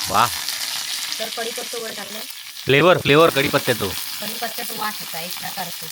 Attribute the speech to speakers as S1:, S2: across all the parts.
S1: वाह.
S2: तर कढीपत्ता वर टाकला.
S1: फ्लेवर कढीपत्त्याचं.
S2: कढीपत्त्याचा वास होता एक प्रकारचा.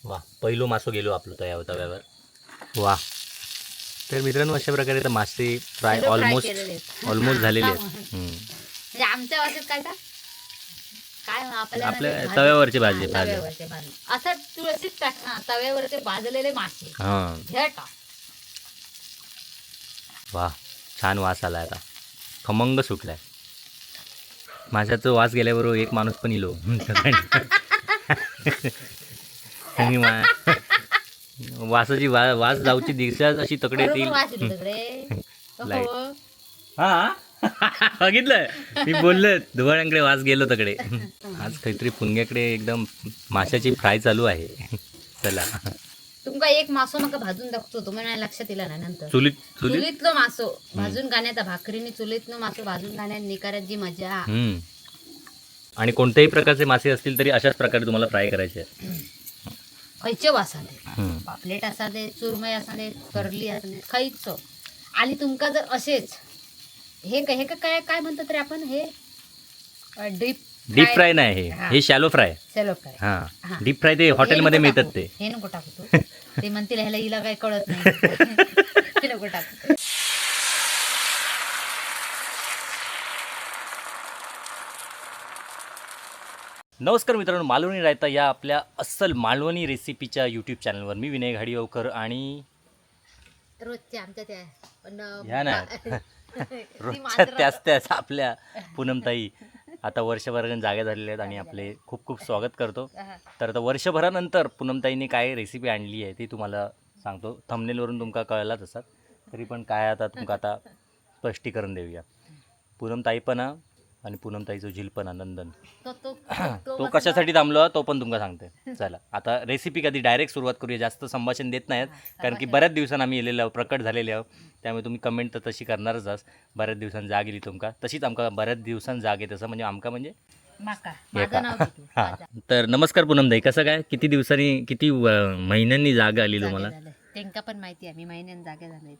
S1: वा, पहिलो मासो गेलो आपलं तव्यावर. वा. तर मित्रांनो, अशा प्रकारे तर मासे फ्राय ऑलमोस्ट झालेले आहेत.
S2: म्हणजे आमच्या भाषेत काय काय
S1: आपल्या तव्यावरचे भाजी
S2: असं तुळशीत टाक. तव्यावरचे भाजलेले मासे हे टाक.
S1: वा, छान वास आला. आता खमंग सुटलाय. माशाचा वास गेल्याबरोबर एक माणूस पण इलो. आणि वासाची वास जाऊची दिशा अशी तकडे येतील. हा. बघितलं, मी बोललो धुवाळ्यांकडे वास गेलो तकडे. आज काहीतरी पुणग्याकडे एकदम माशाची फ्राय चालू आहे. चला,
S2: तुमका एक मासो मका भाजून दाखवतो. तुम्हाला लक्षात येईल ना नंतर. चुलीतलो मासो भाजून गाण्याचा भाकरीने चुलीतलो मासो भाजून गाण्यात निकारात जी मजा.
S1: आणि कोणत्याही प्रकारचे मासे असतील तरी अशाच प्रकारे तुम्हाला फ्राय करायचे आहेत.
S2: खयचे वास आले, पापलेट असा दे, चुरमई असा दे, करली असा दे, खयच. आणि तुमका जर असेच हे काय काय म्हणतात रे आपण, हे
S1: डीप फ्राय नाही, हे शॅलो फ्राय. हा, डीप फ्राय ते हॉटेलमध्ये मिळतात ते.
S2: हे नको टाकतो. ते म्हणतील ह्याला हिला काय कळत नाही. हे नको टाकतो.
S1: नमस्कार मित्रांनो, मालवणी रायता या आपल्या अस्सल मालवणी रेसिपीच्या यूट्यूब चॅनलवर मी विनय घाडीवकर आणि
S2: रोजच्या आमच्या त्या पण
S1: ह्या नाही रोजच्या त्याच आपल्या पूनमताई आता वर्षभराने जाग्या झालेल्या आहेत आणि आपले खूप खूप स्वागत करतो. तर आता वर्षभरानंतर पूनमताईने काय रेसिपी आणली आहे ती तुम्हाला सांगतो. थंबनेलवरून तुमका कळलाच असतात, तरी पण काय आता तुमका आता स्पष्टीकरण देऊया. पूनमताई पण आणि पूनमताईचं झिलपणा नंदन तो कशासाठी थांबलो तो पण तुमका सांगते. चला, आता रेसिपी कधी डायरेक्ट सुरुवात करूया. जास्त संभाषण देत नाहीत, कारण की बऱ्याच दिवसांनी आम्ही येलेलो आहोत, प्रकट झालेले आहोत. त्यामुळे तुम्ही कमेंट तर तशी करणारच आहात. बऱ्याच दिवसांनी जाग येईल तुमका, तशीच आमका बऱ्याच दिवसांनी जाग येत असं म्हणजे आमका म्हणजे हां. तर नमस्कार पूनमताई, कसं काय, किती दिवसांनी किती महिन्यांनी जागा आली तुम्हाला?
S2: त्यांका पण माहिती आहे मी महिन्यात जागे झाले.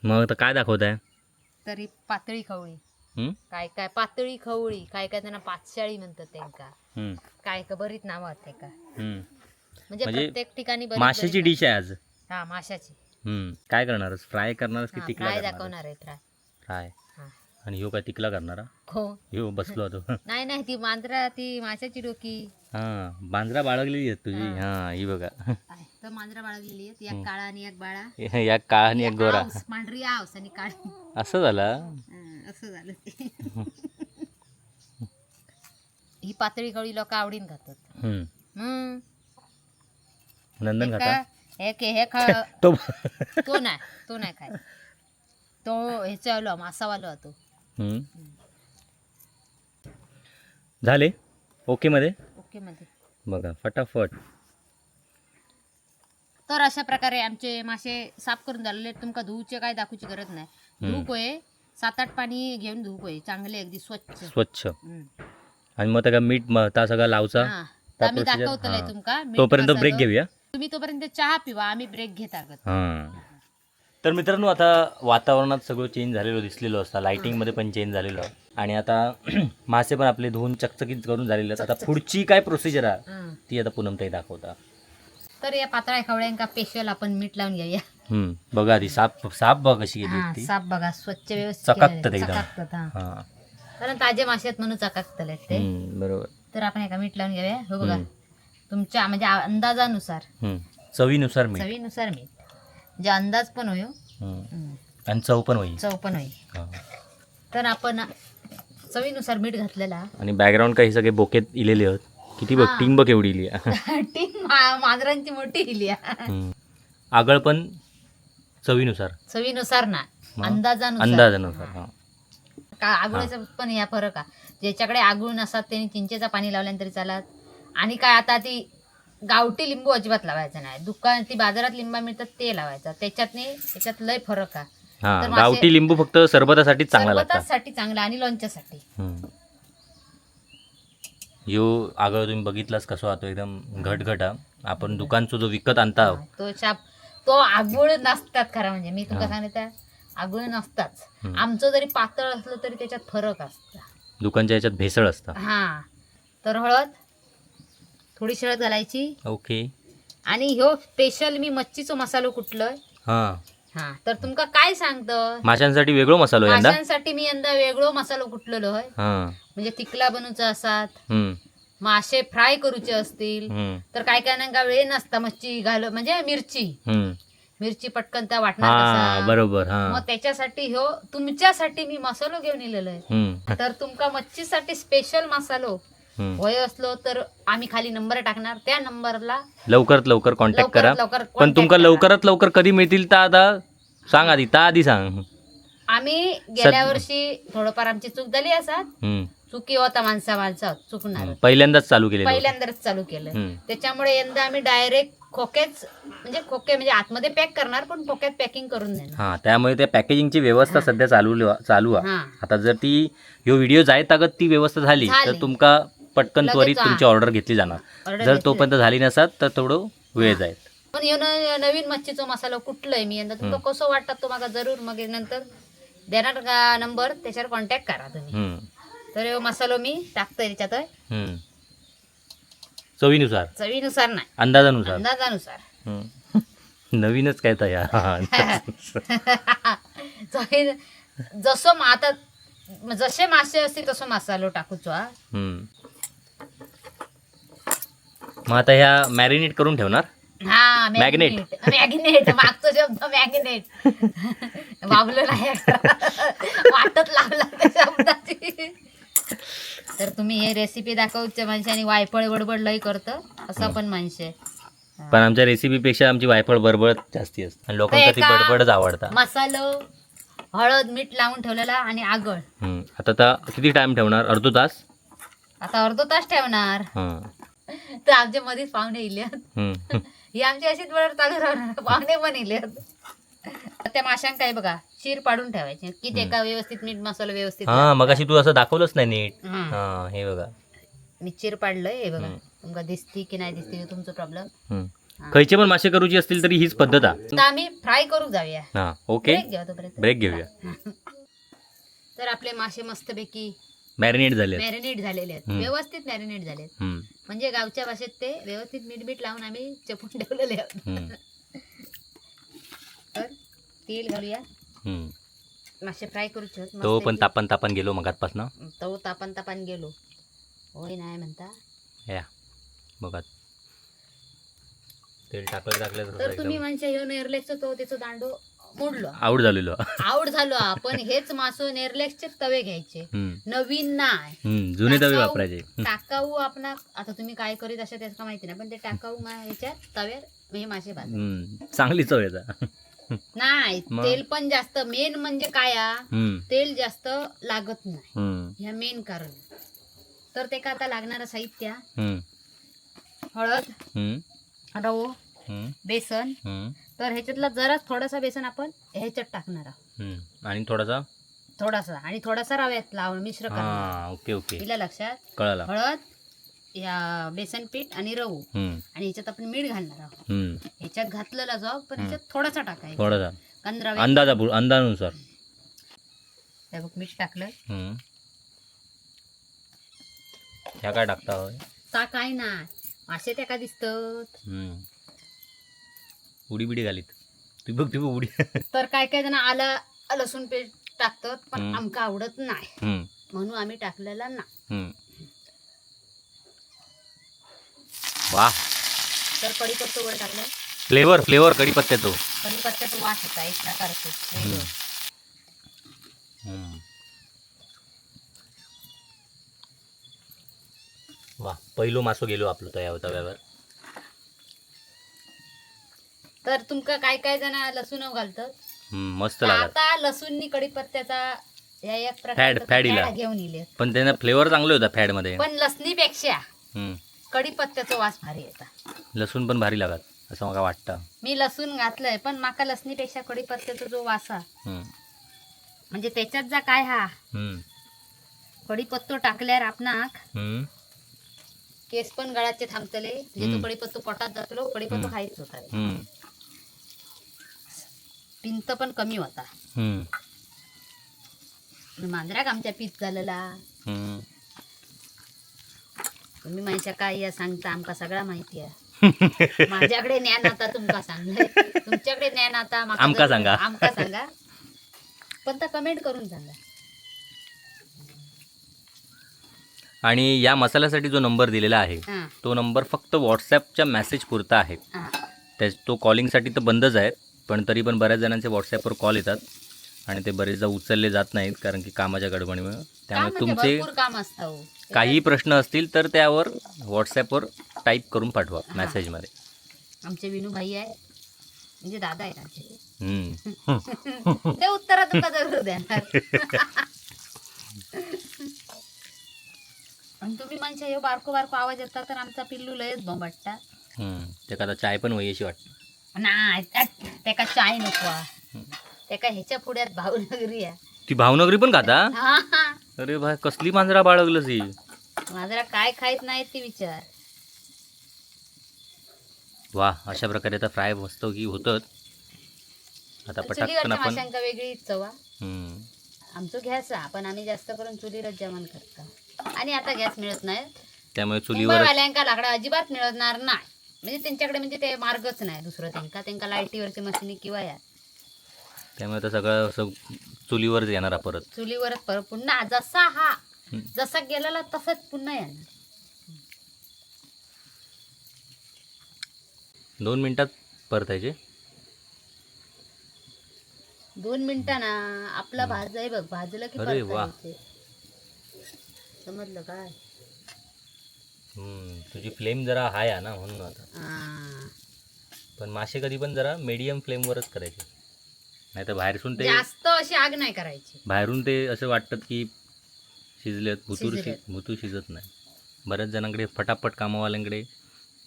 S1: मग आता काय दाखवताय?
S2: तरी पातळी खवळी काय काय पातळी खवळी काय काय त्यांना पातशाळी म्हणतात. त्यांका काय का बरीच नाव आहेत का, म्हणजे प्रत्येक ठिकाणी
S1: माशाची डिश आहे आज.
S2: हा, माशाची.
S1: काय करणार, फ्राय करणार की तिकला
S2: फ्राय दाखवणार आहे.
S1: फ्राय. आणि ह्यो काय तिकला करणारा?
S2: हो,
S1: ह्यो बसलो होतो.
S2: नाही ती मांजरा, ती माशाची डोकी.
S1: हा, मांजरा बाळगलेली आहे तुझी. हा, ही बघा,
S2: तर मांजरा बाळगलेली आहे. एक काळा आणि एक बाळा,
S1: एक काळा आणि एक गोरा.
S2: पांढरी आऊस आणि काळी.
S1: असं झालं.
S2: असं झालं ते. ही पातळी खवळी लोक आवडीन खातात.
S1: नंदन खाता
S2: तो नाही खाय. तो ह्याचा आलो मासावालो होतो.
S1: झाले ओके मध्ये बघा फटाफट.
S2: तर अशा प्रकारे आमचे मासे साफ करून झालेले. तुमका धुवूचे काय दाखवूची गरज नाही. धुवूक होय 7-8 पाणी घेऊन धुवूक होय चांगले अगदी स्वच्छ. आणि मग त्याला मीठ ता सगळा लावचा. मी दाखवतोय तुमका.
S1: तोपर्यंत ब्रेक घेऊया.
S2: तुम्ही तोपर्यंत चहा पिवा, आम्ही ब्रेक घेत आहोत.
S1: तर मित्रांनो, आता वातावरणात सगळं चेंज झालेलं दिसलेलं असतं, लाइटिंगमध्ये पण चेंज झालेलं. आणि आता मासे पण आपले धुवून चकचकीत करून झालेले आहेत. आता पुढची काय प्रोसिजर आहे ती आता पूनमताई दाखवता.
S2: तर या पातळ्या खवळ्यांका स्पेशल आपण मीठ लावून घेऊया.
S1: बघा आधी साफ बघ कशी गेली.
S2: साफ बघा, स्वच्छ व्यवस्थित
S1: चकाकतात एकदम.
S2: कारण ताजे मासे आहेत म्हणून चकाकतले ते. बरोबर. तर आपण एका मीठ लावून घेऊया. हो बघा, तुमच्या म्हणजे अंदाजानुसार,
S1: चवीनुसार मीठ
S2: म्हणजे अंदाज पण होईल
S1: आणि चव पण होईल.
S2: तर आपण चवीनुसार मीठ घातलेला.
S1: आणि बॅकग्राऊंड काही सगळे बोकेत इलेले आहेत. किती बघ, टीम बघ एवढी इली.
S2: टीम मांजरांची मोठी इली.
S1: आगळ पण चवीनुसार
S2: ना, अंदाजानुसार. आगुळाचा पण या फरक आहे. ज्याच्याकडे आगुळ नसतात त्यांनी चिंचेचा पाणी लावल्यानंतर तरी चालत. आणि काय आता ती गावठी लिंबू अजिबात लावायचं नाही. दुकान ती बाजारात लिंबा मिळतात ते लावायचं. त्याच्यात लय फरक आहे.
S1: गावठी लिंबू फक्त सरबतासाठी
S2: चांगला आणि लोणच्यासाठी.
S1: यो आगळ तुम्ही बघितलास कसं होतो, एकदम घटघटा. आपण दुकानचा जो विकत आणता
S2: तो तो आगुळ नसतात खरं म्हणजे मी तुमका सांगितलं आगुळ नसताच. आमचं जरी पातळ असलं तरी त्याच्यात फरक असता.
S1: दुकानच्या याच्यात भेसळ असतं.
S2: हा तर हळद थोडीशी हळद घालायची.
S1: ओके.
S2: आणि ह्यो स्पेशल मी मच्छीचो मसालो कुठलोय.
S1: हा
S2: हा तर तुमका काय सांगतं
S1: माशांसाठी वेगळो मसालो यंदा.
S2: माशांसाठी मी यंदा वेगळो मसालो कुठलेलो होय.
S1: हा
S2: म्हणजे तिकला बनवूचे असतात,
S1: हम्म
S2: मासे फ्राय करूचे असतील
S1: हम्म
S2: तर काय काय वेळ नसता मच्छी घाल म्हणजे
S1: हम्म
S2: मिरची पटकन त्या वाटणार
S1: हा
S2: कसा.
S1: बरोबर. हा
S2: मग त्याच्यासाठी ह्यो तुमच्यासाठी मी मसालो घेऊन इलेलो आहे. तर तुमका मच्छीसाठी स्पेशल मसालो होय असलो तर आम्ही खाली नंबर टाकणार, त्या नंबरला
S1: लवकरात लवकर कॉन्टॅक्ट करा.
S2: लवकर
S1: पण
S2: contact
S1: तुमका
S2: करा.
S1: लवकरात लवकर कधी मिळतील ता आता सांग आधी. ता आधी सांग.
S2: आम्ही गेल्या वर्षी थोडंफार आमची चूक झाली असतात.
S1: हम्म
S2: चुकी होता माणसा चुकणार
S1: पहिल्यांदाच चालू केले.
S2: पहिल्यांदाच चालू केलं. त्याच्यामुळे यंदा आम्ही डायरेक्ट खोके म्हणजे आतमध्ये पॅक करणार पण खोक्यात पॅकिंग करून देणार.
S1: हा त्यामुळे त्या पॅकेजिंगची व्यवस्था सध्या चालू आहे.
S2: हा
S1: आता जर ती ह्यो व्हिडिओ जायत अगत ती व्यवस्था झाली तर तुमका पटकन त्वरित तुमची ऑर्डर घेतली जाणार. जर तोपर्यंत झाली नसत तर थोडं वेळ जाईल.
S2: पण ह्यो नवीन मच्छीचा मसाला कुठलाय मी यंदा तुमका कसं वाटतं तो मला जरूर मग नंतर देणार का नंबर त्याच्यावर कॉन्टॅक्ट करा तुम्ही. तर ह्यो मसालो मी टाकतोय त्याच्यात
S1: चवीनुसार
S2: नाही
S1: अंदाजानुसार. नवीनच काय तयार.
S2: जसं आता जसे मासे असतील तसं मसालो टाकूचो.
S1: मग आता ह्या मॅरिनेट करून ठेवणार.
S2: हा मॅग्नेट मागचा शब्द मॅग्नेट वावलं नाही वाटत लावला त्या शब्दाची. तर तुम्ही हे रेसिपी दाखवच्या माणसाने वायफळ बडबड लई करतं असं पण माणसे.
S1: पण आमच्या रेसिपीपेक्षा आमची वायफळ बडबड जास्ती असते आणि लोकांना ती बडबडच आवडतात.
S2: मसालो हळद मीठ लावून ठेवलेला आणि आगळ.
S1: आता किती टाइम ठेवणार? अर्धा तास.
S2: आता अर्धा तास ठेवणार. तर आमच्या मध्येच पाहुणे इले ही आमची अशीच वेळ चालू राहणार. पाहुणे पण इले त्या माशांक काय बघा शीर पाडून ठेवायची की ते का व्यवस्थित मीठ मसाला व्यवस्थित.
S1: मगाशी तू असं दाखवलंच नाही नीट. हे बघा
S2: मी चीर पाडलंय. हे बघा तुमका दिसती की नाही दिसती तुमचा प्रॉब्लेम.
S1: खयचे पण मासे करूची असतील तरी हीच पद्धत आहे.
S2: आता आम्ही फ्राय करू जाऊया.
S1: ओके ब्रेक घेऊया.
S2: तर आपले मासे मस्तपैकी
S1: मॅरिनेट
S2: झालेले आहेत. व्यवस्थित मॅरिनेट झालेत. म्हणजे गावच्या भाषेत ते व्यवस्थित मीठ लावून आम्ही चपून ठेवलेले आहोत. तर तेल घालूया. मासे फ्राय करूचे.
S1: तो पण तापन गेलो मगातपासून.
S2: तो तापन गेलो होय नाही म्हणता.
S1: या बघा तेल टाकलं
S2: तर तुम्ही म्हणजे ह्यो नेरलेक्सचा तो त्याचं दांडो मोडलो
S1: आऊट
S2: झालो. आपण हेच मासो नेरलेक्सचे तवे घ्यायचे. नवीन नाही
S1: जुने तवे वापरायचे.
S2: टाकाऊ आपण आता तुम्ही काय करीत अशा त्याचं माहिती नाही पण ते टाकाऊ ह्याच्यात तव्यावर हे मासे भाजले
S1: चांगली चव येतात.
S2: नाही तेल पण जास्त मेन म्हणजे काय तेल जास्त लागत नाही ह्या मेन कारण. तर ते का आता लागणारं साहित्य हळद रवो बेसन. तर ह्याच्यातला जरा थोडासा बेसन आपण ह्याच्यात टाकणार आहोत आणि थोडासा रव्यात लावून मिश्र करणार.
S1: ओके
S2: तिला लक्षात
S1: कळलं.
S2: हळद या बेसन पीठ आणि रवू आणि ह्याच्यात आपण मीठ घालणार आहोत. ह्याच्यात घातलेला जाऊ पण ह्याच्यात थोडासा टाकायचा
S1: अंदाजानुसार.
S2: मीठ टाकलं.
S1: ह्या काय टाकता
S2: काय नाही मासे त्या का दिसतात.
S1: उडी बिडी घालीत तू बघ उडी. तर
S2: काय काय जण आलं लसूण पेस्ट टाकतात पण आमका आवडत नाही म्हणून आम्ही टाकलेला नाही.
S1: वा
S2: तर कढीपत्ता वर टाकलं.
S1: फ्लेवर कढीपत्त्याचा
S2: वास होता एक प्रकारचा.
S1: वा पहिलो मासो गेलो आपलं तव्यावर.
S2: तर तुमका काय काय जण लसूण घालतात.
S1: मस्त लागत.
S2: आता लसूणनी कढीपत्त्याचा या एक प्रकार घेऊन इले
S1: पण त्यांना फ्लेवर चांगले होता फॅड मध्ये.
S2: पण लसणीपेक्षा कढीपत्त्याचा वास भारी येता.
S1: लसूण पण भारी लागत असं मला वाटतं.
S2: मी लसूण घातलंय पण माका लसणीपेक्षा कढीपत्त्याचा जो वास म्हणजे त्याच्यात जा काय कढीपत्तो टाकल्यावर आपणाक केस पण गळाचे थांबतले. म्हणजे तो कढीपत्तो पोटात जातलो कढीपत्तो खायच होता. पिंत पण कमी होता.
S1: हम्म,
S2: मांजराक आमच्या पीत झालेला.
S1: हम्म.
S2: तुम्ही माहिती काय या सांगता आमका सगळा माहिती आहे. माझ्याकडे ज्ञान आता तुमका सांगलंय, तुमच्याकडे ज्ञान आता
S1: आमका सांगा.
S2: आमका सांगा, पण तर कमेंट करून सांगा.
S1: आणि या मसाल्यासाठी जो नंबर दिलेला आहे
S2: हा,
S1: तो नंबर फक्त व्हॉट्सॲपच्या मेसेज पुरता आहे.
S2: हा.
S1: तो कॉलिंगसाठी तर बंदच आहे, पण तरी पण बऱ्याच जणांचे व्हॉट्सॲपवर कॉल येतात आणि ते बरेचदा उचलले जात नाहीत कारण की कामाच्या गडबडीमुळे.
S2: काम
S1: त्यामुळे
S2: म्हणजे
S1: तुमचे
S2: भरपूर काम असतं हो.
S1: काही प्रश्न असतील तर त्यावर व्हॉट्सॲपवर टाईप करून पाठवा मेसेजमध्ये.
S2: आमचे विनू भाई आहे, म्हणजे दादा आहेत आमचे.
S1: हम्म.
S2: ते उत्तर तुमका जरूर देणार. आणि तुम्ही म्हणजे हे बारको बारको आवाज येतात तर आमचा पिल्लू लयच बोंबाटता.
S1: त्याका आता चाय पण वयशी वाटतं.
S2: नाही त्याका चाय नको आहे. त्याका ह्याच्या पुढ्यात भावनगरी आहे.
S1: ती भावनगरी पण खाता?
S2: हा, हा.
S1: अरे भाई कसली मांजरा बाळगलंस ही.
S2: माझ्या काय खायत नाही ते विचार.
S1: वा, अशा प्रकारे आता फ्राय मस्त की होतं. आता पटाकन
S2: चुलीवरच्या
S1: आपण
S2: माशांका वेगळीच चव आहे.
S1: हम्म.
S2: आमचं गॅस पण आम्ही जास्त करून चुलीवरच जेवण करतो. आणि आता गॅस मिळत नाही.
S1: त्यामुळे चुलीवर
S2: मुंबईवाल्यांका लाकडं अजिबात मिळणार नाही. म्हणजे त्यांच्याकडे म्हणजे ते मार्गच नाही दुसरं. त्यांका लाईटीवरची मशिनी किंवा या
S1: त्यामुळे आता सगळं असं चुलीवरच येणार आहे परत.
S2: चुलीवरच पुन्हा जसा गेलेला तसंच पुन्हा येणार.
S1: 2 मिनिटात परतायचे.
S2: 2 मिनिटांना आपला भाज आहे बघ, भाजलं की
S1: अरे वा.
S2: परतायचे. समजलं काय?
S1: तुझी फ्लेम जरा हाय आहे ना म्हणून आता.
S2: हा.
S1: पण मासे कधी पण जरा मीडियम फ्लेमवरच करायचे, नाही तर
S2: जास्त अशी आग नाही करायची.
S1: बाहेरून ते असं वाटतात की शिजलेत,
S2: शिजलेत.
S1: भुतूर शिजत नाही. बऱ्याच जणांकडे फटाफट कामावाल्यांकडे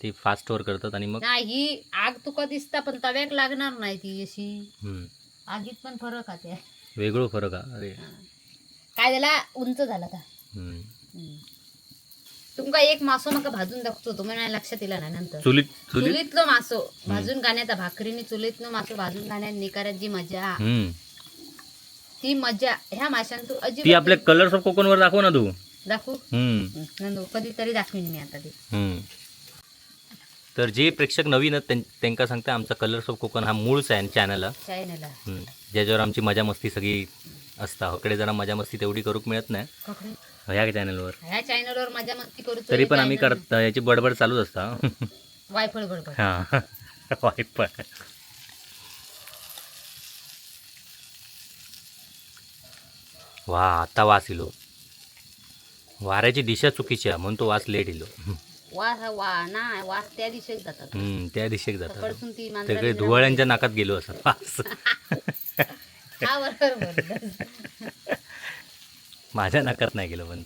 S1: ते फास्टवर करतात आणि मग
S2: नाही ही आग तुका दिसता पण तव्याक लागणार नाही ती अशी.
S1: हम्म,
S2: आगीत पण फरक आहे.
S1: वेगळं फरक आहे. अरे
S2: काय झाला उंच झाला का.
S1: हम्म.
S2: तुमका एक मासो मका भाजून दाखवतो, तुम्ही नाही लक्षात येईल ना नंतर. चुलीतलो मासो भाजून गाण्याचा भाकरीने चुलीतलो मासो भाजून गाण्यात निकारात जी मजा, ती मजा ह्या माशांतू
S1: ती
S2: अजिबात.
S1: आपल्या कलर्स ऑफ कोकणवर दाखव ना तू.
S2: दाखवू नंदू, कधीतरी दाखवीन मी आता ते.
S1: तर जे प्रेक्षक नवीन आहेत त्यांना सांगते आमचा कलर्स ऑफ कोकण हा मूळच आहे चॅनल,
S2: चायनाला.
S1: ज्याच्यावर आमची मजा मस्ती सगळी असता. हकडे जरा मजा मस्ती तेवढी करूक मिळत नाही ह्या चॅनलवर.
S2: ह्या चॅनलवर मजा मस्ती करू
S1: तरी पण आम्ही करत याची बडबड चालूच असता.
S2: वायफळ बडबड.
S1: हा वाईट. वा, आता वास इलो. वाऱ्याची दिशा चुकीची आहे म्हणून तो वास लेट इलो.
S2: नाही वास त्या दिशेत जातात.
S1: त्या दिशेक जातात.
S2: कडसून ती
S1: सगळे धुवाळ्यांच्या नाकात गेलो असं वास.
S2: हा बरोबर.
S1: माझ्या नाकात नाही गेलं पण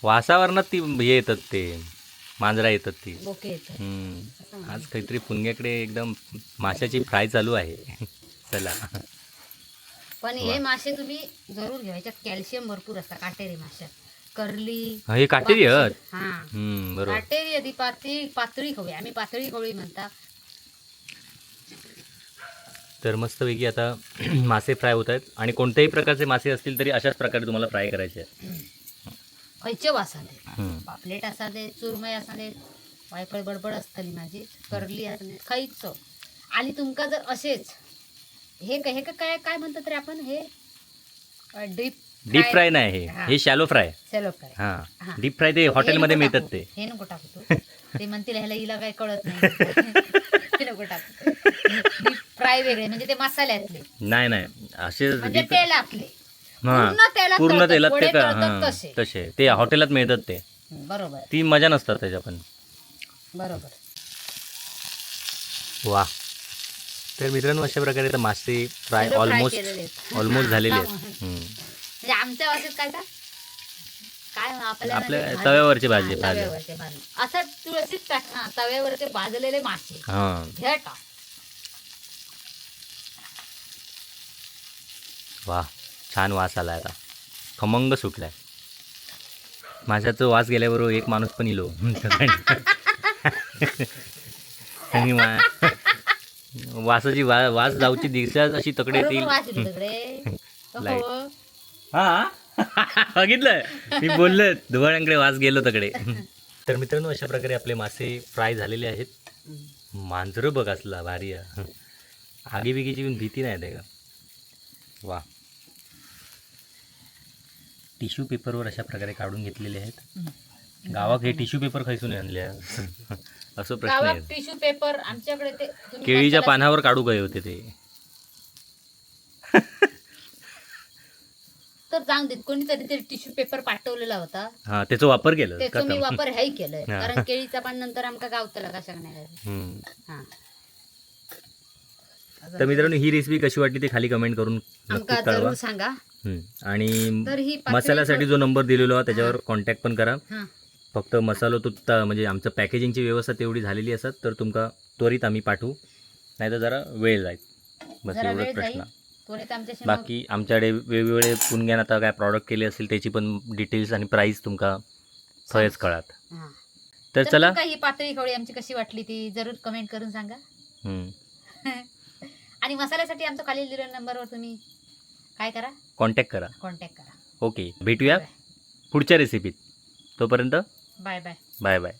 S1: वासावरनं ती हे येतात, ते मांजरा येतात ती.
S2: बोके येतात.
S1: आज काहीतरी पुण्याकडे एकदम माशाची फ्राय चालू आहे. चला.
S2: पण हे मासे तुम्ही जरूर घ्या, ह्याच्यात कॅल्शियम भरपूर असतात. काटेरी माशात करली
S1: हे काटेरी आहेत.
S2: हा
S1: बरोबर.
S2: काटेरी आधी पातळी खवळी, आम्ही पातळी खवळी म्हणता.
S1: तर मस्तपैकी आता मासे फ्राय होत आहेत आणि कोणत्याही प्रकारचे मासे असतील तरी अशाच प्रकारे तुम्हाला फ्राय करायचे आहेत.
S2: खयचे वासा दे, पापलेट असा दे, चुरमई असा दे, वायफळ बडबड असतली माझी, करली असते खायचं. आणि तुमका जर असेच हे काय काय म्हणतात रे आपण, हे
S1: डीप फ्राय नाही, हे शॅलो फ्राय.
S2: Shallow fry.
S1: हा, डीप फ्राय ते हॉटेलमध्ये मिळतात ते.
S2: हे नको टाकू तू. ते म्हणतील ह्याला हिला काय कळत नाही. नको टाकू. डीप फ्राय वेगळे म्हणजे ते मसाल्यातले
S1: नाही असे
S2: म्हणजे तेलातले.
S1: पूर्ण तेलात ते
S2: तसे
S1: तसे ते हॉटेलात मिळतात ते.
S2: बरोबर.
S1: ती मजा नसतात त्याच्या पण.
S2: बरोबर.
S1: वा. तर मित्रांनो अशा प्रकारे तर मासे फ्राय ऑलमोस्ट झालेले आहेत.
S2: म्हणजे आमच्या वाटेत काय
S1: आपल्या तव्यावरची भाजी.
S2: असं तुळशीत टाक ना, तव्यावरचे भाजलेले मासे घ्या टाक.
S1: वा, छान वास आलाय आता, खमंग सुटलाय. माझ्याच वास गेल्याबरोबर एक माणूस पण इलो. आणि वासाची वास जाऊची दिवसाच अशी तकडे
S2: बरोबर
S1: येतील.
S2: वास येतो तिकडे.
S1: लाईट.
S2: हो.
S1: हा बघितलं मी बोललो धुवाळ्यांकडे वास गेलो तकडे. तर मित्रांनो अशा प्रकारे आपले मासे फ्राय झालेले आहेत. मांजरं बघ असला भारी आहे. आगी बिगीची पण भीती नाही आहे का. वा. टिश्यू पेपरवर अशा प्रकारे काढून घेतलेले आहेत. गावात हे टिश्यू पेपर खैसून आणले असं प्रश्न
S2: गावात
S1: आहे.
S2: टिश्यू पेपर आमच्याकडे ते तुम्ही
S1: केळीच्या
S2: मसाला-
S1: पानावर काढू गए होते ते.
S2: तर जाऊन देत कोणीतरी ते टिश्यू पेपर पाठवलेला होता
S1: हा त्याचा वापर केला
S2: त्याचा मी
S1: खतम.
S2: वापर हेही केलंय
S1: हा.
S2: कारण केळीचा पान नंतर आमका गावतला कशा नाही
S1: हम्म.
S2: हा
S1: तर मित्रांनो ही रेसिपी कशी वाटली ते खाली कमेंट करून
S2: आमका
S1: नक्की कळवा.
S2: जरूर सांगा.
S1: आणि
S2: तर ही पातळी
S1: मसाल्यासाठी जो नंबर दिलेला आहे त्याच्यावर कॉन्टॅक्ट पण करा.
S2: हा
S1: फक्त मसालो तुत्ता म्हणजे आमचं पॅकेजिंगची व्यवस्था तेवढी झालेली असत तर तुमका त्वरित आम्ही पाठवू, नाही तर जरा वेळ जाईल. बस
S2: जरा
S1: एवढंच
S2: वेळ
S1: प्रश्न.
S2: जाईल. त्वरित आमच्याशी मग-
S1: बाकी आमच्याकडे वेगवेगळे पुणग्यान आता काय प्रॉडक्ट केले असतील त्याची पण डिटेल्स आणि प्राईस तुमका थंयच कळात.
S2: हा.
S1: तर
S2: तर
S1: चला
S2: तुमका ही पातळी खवळी आमची कशी वाटली ती जरूर कमेंट करून सांगा. आणि मसाल्यासाठी आमचा खाली दिलेल्या नंबरवर तुम्ही काय करा,
S1: कॉन्टॅक्ट करा.
S2: कॉन्टॅक्ट करा.
S1: ओके भेटूया पुढच्या रेसिपीत. तोपर्यंत
S2: बाय बाय.
S1: Bye bye.